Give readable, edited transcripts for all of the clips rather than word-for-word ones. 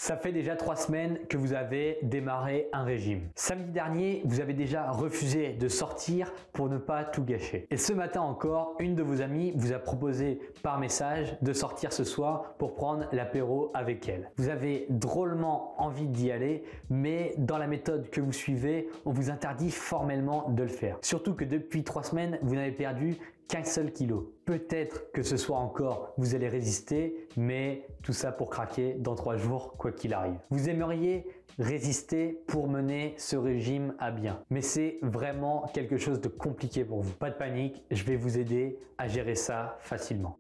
Ça fait déjà 3 semaines que vous avez démarré un régime. Samedi dernier, vous avez déjà refusé de sortir pour ne pas tout gâcher. Et ce matin encore, une de vos amies vous a proposé par message de sortir ce soir pour prendre l'apéro avec elle. Vous avez drôlement envie d'y aller, mais dans la méthode que vous suivez, on vous interdit formellement de le faire. Surtout que depuis 3 semaines, vous n'avez perdu qu'un seul kilo. Peut-être que ce soir encore, vous allez résister, mais tout ça pour craquer dans 3 jours, quoi qu'il arrive. Vous aimeriez résister pour mener ce régime à bien, mais c'est vraiment quelque chose de compliqué pour vous. Pas de panique, je vais vous aider à gérer ça facilement.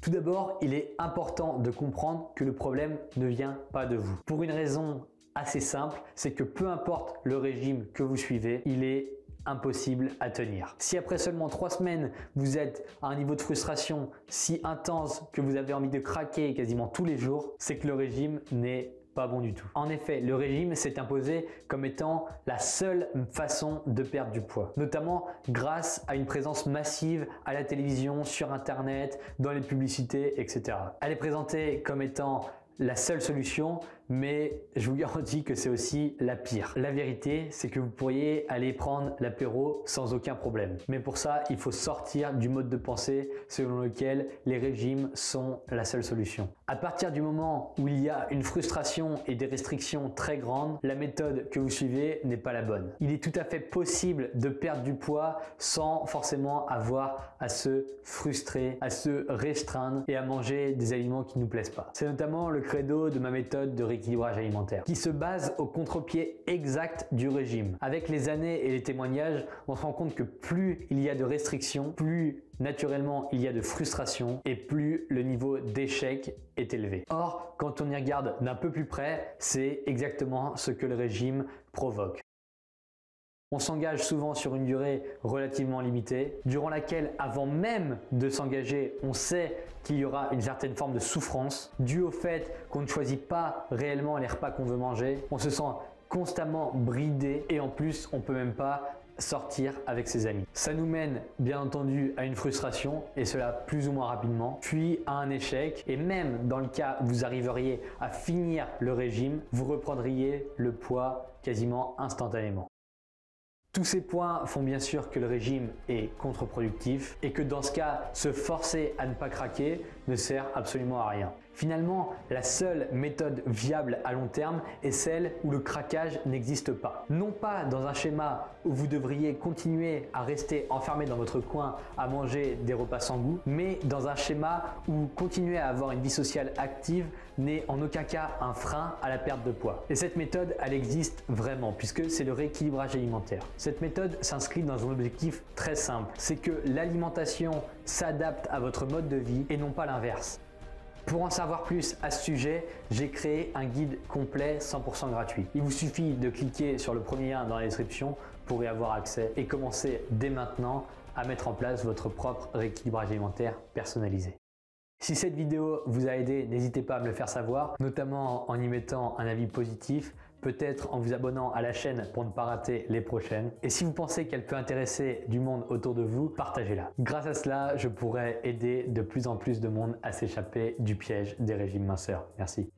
Tout d'abord, il est important de comprendre que le problème ne vient pas de vous. Pour une raison assez simple, c'est que peu importe le régime que vous suivez, il est impossible à tenir. Si après seulement 3 semaines, vous êtes à un niveau de frustration si intense que vous avez envie de craquer quasiment tous les jours, c'est que le régime n'est pas bon du tout. En effet, le régime s'est imposé comme étant la seule façon de perdre du poids, notamment grâce à une présence massive à la télévision, sur Internet, dans les publicités, etc. Elle est présentée comme étant la seule solution, mais je vous garantis que c'est aussi la pire. La vérité, c'est que vous pourriez aller prendre l'apéro sans aucun problème. Mais pour ça, il faut sortir du mode de pensée selon lequel les régimes sont la seule solution. À partir du moment où il y a une frustration et des restrictions très grandes, la méthode que vous suivez n'est pas la bonne. Il est tout à fait possible de perdre du poids sans forcément avoir à se frustrer, à se restreindre et à manger des aliments qui ne nous plaisent pas. C'est notamment le credo de ma méthode de rééquilibrage alimentaire, qui se base au contre-pied exact du régime. Avec les années et les témoignages, on se rend compte que plus il y a de restrictions, plus naturellement il y a de frustration et plus le niveau d'échec est élevé. Or, quand on y regarde d'un peu plus près, c'est exactement ce que le régime provoque. On s'engage souvent sur une durée relativement limitée, durant laquelle, avant même de s'engager, on sait qu'il y aura une certaine forme de souffrance due au fait qu'on ne choisit pas réellement les repas qu'on veut manger. On se sent constamment bridé et en plus, on peut même pas sortir avec ses amis. Ça nous mène bien entendu à une frustration et cela plus ou moins rapidement, puis à un échec et même dans le cas où vous arriveriez à finir le régime, vous reprendriez le poids quasiment instantanément. Tous ces points font bien sûr que le régime est contre-productif et que dans ce cas, se forcer à ne pas craquer ne sert absolument à rien. Finalement, la seule méthode viable à long terme est celle où le craquage n'existe pas. Non pas dans un schéma où vous devriez continuer à rester enfermé dans votre coin à manger des repas sans goût, mais dans un schéma où continuer à avoir une vie sociale active n'est en aucun cas un frein à la perte de poids. Et cette méthode, elle existe vraiment puisque c'est le rééquilibrage alimentaire. Cette méthode s'inscrit dans un objectif très simple, c'est que l'alimentation s'adapte à votre mode de vie et non pas l'inverse. Pour en savoir plus à ce sujet, j'ai créé un guide complet 100% gratuit. Il vous suffit de cliquer sur le premier lien dans la description pour y avoir accès et commencer dès maintenant à mettre en place votre propre rééquilibrage alimentaire personnalisé. Si cette vidéo vous a aidé, n'hésitez pas à me le faire savoir, notamment en y mettant un avis positif, peut-être en vous abonnant à la chaîne pour ne pas rater les prochaines. Et si vous pensez qu'elle peut intéresser du monde autour de vous, partagez-la. Grâce à cela, je pourrai aider de plus en plus de monde à s'échapper du piège des régimes minceurs. Merci.